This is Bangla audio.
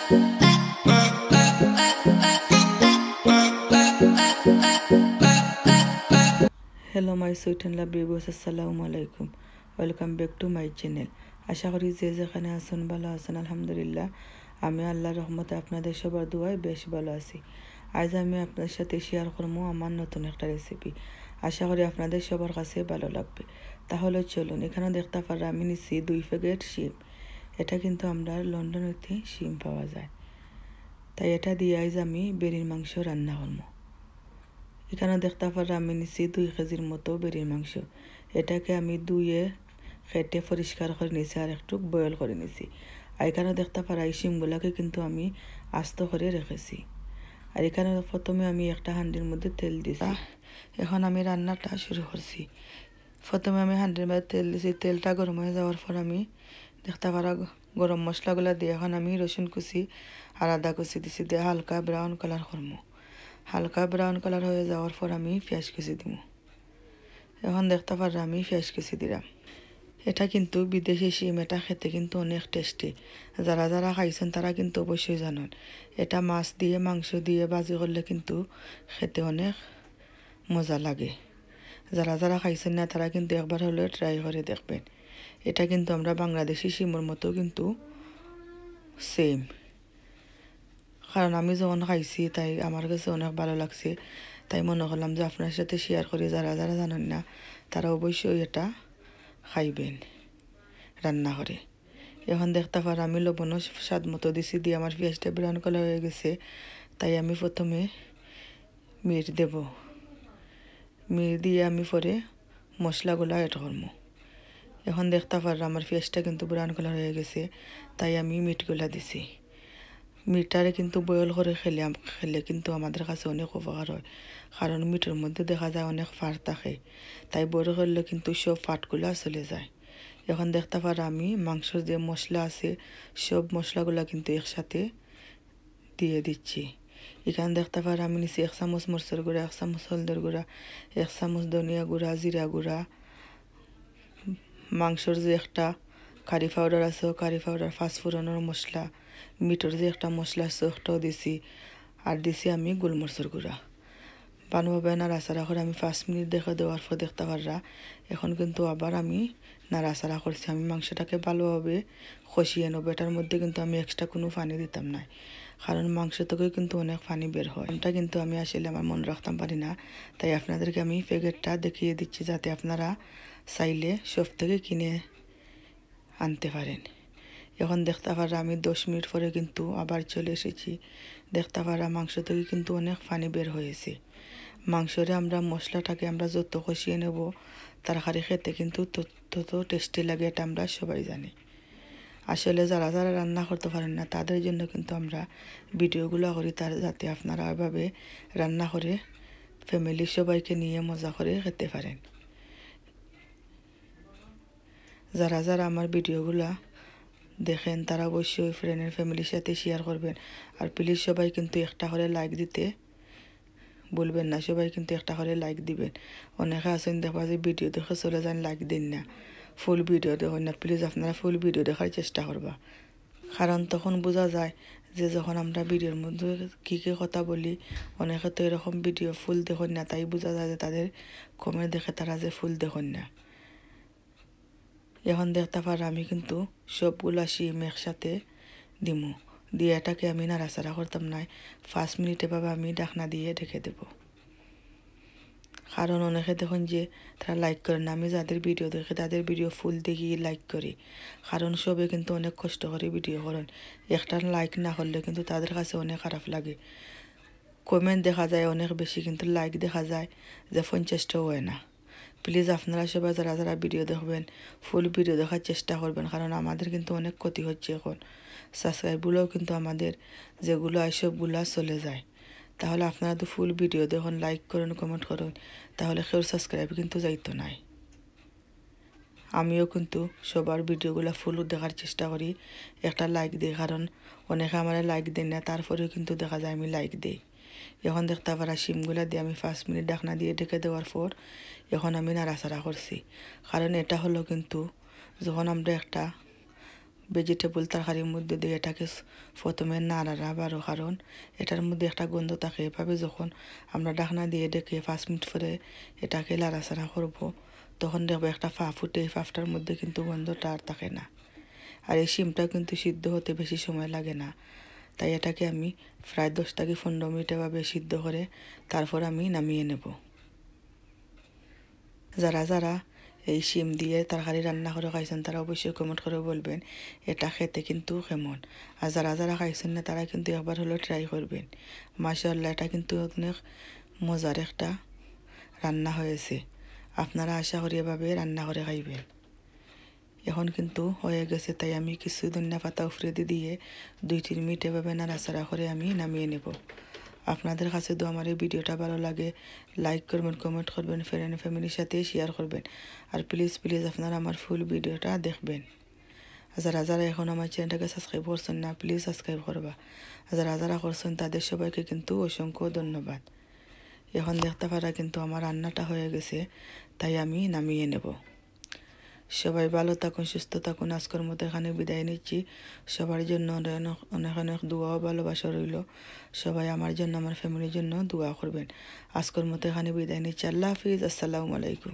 Hello my sweet and lovely viewers, assalamu alaikum. Welcome back to my channel. আশা করি যে যেখানে আছেন ভালো আছেন আলহামদুলিল্লাহ। আমি আল্লাহর রহমতে আপনাদের সবার দোয়ায় বেশ ভালো আছি। আজ আমি আপনাদের সাথে শেয়ার করব আমার নতুন একটা রেসিপি। আশা করি আপনাদের সবার কাছে ভালো লাগবে। তাহলে চলুন, এখানে দেখতে পারা আমি নিছি 2 প্যাকেট শিম। এটা কিন্তু আমরা লন্ডনেতে শিম পাওয়া যায়, তাই এটা দিয়ে আজ আমি বেরির মাংস রান্না করব। এখানে দেখতে পারা আমি নিছি 2 কেজির মতো বেরির মাংস। এটাকে আমি ধুয়ে কেটে পরিষ্কার করে নিছি আর একটু বয়েল করে নিছি। আর এখানে দেখতে পারা এই শিমগুলোকে কিন্তু আমি আস্ত করে রেখেছি। আর এখানে প্রথমে আমি একটা হাঁড়ির মধ্যে তেল দিছি। এখন আমি রান্নাটা শুরু করছি। প্রথমে আমি হাঁড়ির মধ্যে তেল দিছি। তেলটা গরম হয়ে যাওয়ার পর আমি দেখতে পারা গরম মশলাগুলো দিয়ে এখন আমি রসুন কুচি আর আদা কুচি দিছি, দিয়ে হালকা ব্রাউন কালার করবো। হালকা ব্রাউন কালার হয়ে যাওয়ার পর আমি পেঁয়াজ কুচি দিব। এখন দেখতে পারা আমি পেঁয়াজ কুচি দিলাম। এটা কিন্তু বিদেশি শিম, এটা খেতে কিন্তু অনেক টেস্টি। যারা যারা খাইছেন তারা কিন্তু অবশ্যই জানেন এটা মাছ দিয়ে মাংস দিয়ে ভাজি করলে কিন্তু খেতে অনেক মজা লাগে। যারা যারা খাইছেন না তারা কিন্তু একবার হলেও ট্রাই করে দেখবেন। এটা কিন্তু আমরা বাংলাদেশি শিমের মতো কিন্তু সেম, কারণ আমি যখন খাইছি তাই আমার কাছে অনেক ভালো লাগছে। তাই মনে করলাম যে আপনার সাথে শেয়ার করি। যারা যারা জানেন না তারা অবশ্যই এটা খাইবেন রান্না করে। এখন দেখতে পার আমি লবণও স্বাদ মতো দিছি, দিয়ে আমার পেঁয়াজটা ব্রাউন কালার হয়ে গেছে। তাই আমি প্রথমে মিট দেব। মিট দিয়ে আমি পরে মশলাগুলো অ্যাড করব। এখন দেখতে পার আমার পেঁয়াজটা কিন্তু ব্রাউন কালার হয়ে গেছে, তাই আমি মিটগুলা দিছি। মিটটারে কিন্তু বয়েল করে খেলে কিন্তু আমাদের কাছে অনেক উপকার হয়, কারণ মিটের মধ্যে দেখা যায় অনেক ফাট থাকে। তাই বড় করলে কিন্তু সব ফাটগুলা চলে যায়। এখন দেখতে পারা আমি মাংসের যে মশলা আছে সব মশলাগুলা কিন্তু একসাথে দিয়ে দিচ্ছি। এখানে দেখতে পারা আমি নিচ্ছি 1 চামচ মরিচের গুঁড়া, 1 চামচ হলদের গুঁড়া, 1 চামচ ধনিয়া গুঁড়া, জিরা গুঁড়া, মাংসর যে একটা কারি পাউডার আছে কারি পাউডার, পাঁচফোড়নের মশলা, মিটের যে একটা মশলা আছে ওটাও দিছি, আর দিছি আমি গোলমরিচের গুঁড়া। ভালোভাবে নাড়াচাড়া করে আমি 5 মিনিট দেখে দেওয়ার পর দেখতে পাররা এখন কিন্তু আবার আমি নাড়াচাড়া করছি। আমি মাংসটাকে ভালোভাবে কষিয়ে নেব। এটার মধ্যে কিন্তু আমি এক্সট্রা কোনো পানি দিতাম না, কারণ মাংস থেকে কিন্তু অনেক পানি বের হয়। এটা কিন্তু আমি আসলে আমার মনে রাখতাম পারি না, তাই আপনাদেরকে আমি প্যাকেটটা দেখিয়ে দিচ্ছি যাতে আপনারা চাইলে সব থেকে কিনে আনতে পারেন। এখন দেখতে পারা আমি 10 মিনিট পরে কিন্তু আবার চলে এসেছি। দেখতে পারা মাংস থেকে কিন্তু অনেক পানি বের হয়েছে। মাংসরে আমরা মশলাটাকে আমরা যত কষিয়ে নেব তরকারি খেতে কিন্তু তত টেস্টি লাগে, এটা আমরা সবাই জানি। আসলে যারা যারা রান্না করতে পারেন না তাদের জন্য কিন্তু আমরা ভিডিওগুলো করি, তার যাতে আপনারা এভাবে রান্না করে ফ্যামিলির সবাইকে নিয়ে মজা করে খেতে পারেন। যারা যারা আমার ভিডিওগুলা দেখেন তারা অবশ্যই ফ্রেন্ডের ফ্যামিলির সাথে শেয়ার করবেন। আর প্লিজ সবাই কিন্তু একটা করে লাইক দিতে বলবেন না। সবাই কিন্তু একটা করে লাইক দিবেন। অনেকে আছেন দেখবা যে ভিডিও দেখে চলে যান, লাইক দিন না, ফুল ভিডিও দেখুন না। প্লিজ আপনারা ফুল ভিডিও দেখার চেষ্টা করবা, কারণ তখন বোঝা যায় যে যখন আমরা ভিডিওর মধ্যে কী কী কথা বলি। অনেকে তো এরকম ভিডিও ফুল দেখুন না, তাই বোঝা যায় যে তাদের কমেন্ট দেখে তারা যে ফুল দেখুন না। এখন দেখতে পারা আমি কিন্তু সবগুলা শিম একসাথে দিমু, দিয়ে এটাকে আমি নাড়াচাড়া করতাম না। 5 মিনিট এভাবে আমি ঢাকনা দিয়ে ঢেকে দেব। কারণ অনেকে দেখুন যে তারা লাইক করে না। আমি যাদের ভিডিও দেখি তাদের ভিডিও ফুল দেখি লাইক করি, কারণ সবে কিন্তু অনেক কষ্ট করে ভিডিও করেন। একটা লাইক না করলে কিন্তু তাদের কাছে অনেক খারাপ লাগে। কমেন্ট দেখা যায় অনেক বেশি, কিন্তু লাইক দেখা যায় যে 50টাও হয় না। প্লিজ আপনারা সবাই যারা যারা ভিডিও দেখবেন ফুল ভিডিও দেখার চেষ্টা করবেন, কারণ আমাদের কিন্তু অনেক ক্ষতি হচ্ছে। এখন সাবস্ক্রাইবগুলোও কিন্তু আমাদের যেগুলো হয় সবগুলো চলে যায়। তাহলে আপনারা তো ফুল ভিডিও দেখুন, লাইক করুন, কমেন্ট করুন, তাহলে কেউ সাবস্ক্রাইব কিন্তু যাইতো নাই। আমিও কিন্তু সবার ভিডিওগুলো ফুল দেখার চেষ্টা করি, একটা লাইক দিই, কারণ অনেকে আমার লাইক দেন না, তারপরেও কিন্তু দেখা যায় আমি লাইক দিই। এখন দেখতে পারা শিমগুলা দিয়ে আমি 5 মিনিট ঢাকনা দিয়ে ঢেকে দেওয়ার পর এখন আমি নাড়াচাড়া করছি। কারণ এটা হলো কিন্তু যখন আমরা একটা ভেজিটেবল তরকারির মধ্যে দিয়ে এটাকে প্রথমে নাড়াবো, কারণ এটার মধ্যে একটা গন্ধ থাকে। এভাবে যখন আমরা ঢাকনা দিয়ে ডেকে 5 মিনিট পরে এটাকে লাড়াচাড়া করবো, তখন দেখবো একটা ফাঁপ উঠে। এই ফাঁপটার মধ্যে কিন্তু গন্ধটা আর থাকে না। আর এই শিমটা কিন্তু সিদ্ধ হতে বেশি সময় লাগে না, তাই এটাকে আমি প্রায় 10 থেকে 15 মিনিট এভাবে সিদ্ধ করে তারপর আমি নামিয়ে নেব। যারা যারা এই শিম দিয়ে তরকারি রান্না করে খাইছেন তারা অবশ্যই কমেন্ট করে বলবেন এটা খেতে কিন্তু কেমন। আর যারা যারা খাইছেন না তারা কিন্তু একবার হলেও ট্রাই করবেন। মাশাআল্লাহ, এটা কিন্তু অনেক মজার একটা রান্না হয়েছে। আপনারা আশা করি এভাবে রান্না করে খাইবেন। এখন কিন্তু হয়ে গেছে, তাই আমি কিছু ধনিয়া পাতা উফরে দিয়ে 2-3 মিনিট এভাবে নাড়াচাড়া করে আমি নামিয়ে নেব। আপনাদের কাছে তো আমার এই ভিডিওটা ভালো লাগে, লাইক করবেন, কমেন্ট করবেন, ফ্রেন্ড ফ্যামিলির সাথে শেয়ার করবেন। আর প্লিজ আপনারা আমার ফুল ভিডিওটা দেখবেন। যারা যারা এখন আমার চ্যানেলটাকে সাবস্ক্রাইব করছেন না, প্লিজ সাবস্ক্রাইব করবা। যারা যারা করছেন তাদের সবাইকে কিন্তু অসংখ্য ধন্যবাদ। এখন দেখতে পারা কিন্তু আমার রান্নাটা হয়ে গেছে, তাই আমি নামিয়ে নেব। সবাই ভালো থাকুন, সুস্থ থাকুন। আজকের মতো এখানে বিদায় নিচ্ছি। সবার জন্য অনেক অনেক দোয়া ও ভালোবাসা রইল। সবাই আমার জন্য, আমার ফ্যামিলির জন্য দোয়া করবেন। আজকের মতো এখানে বিদায় নিচ্ছি। আল্লাহ হাফিজ, আসসালামু আলাইকুম।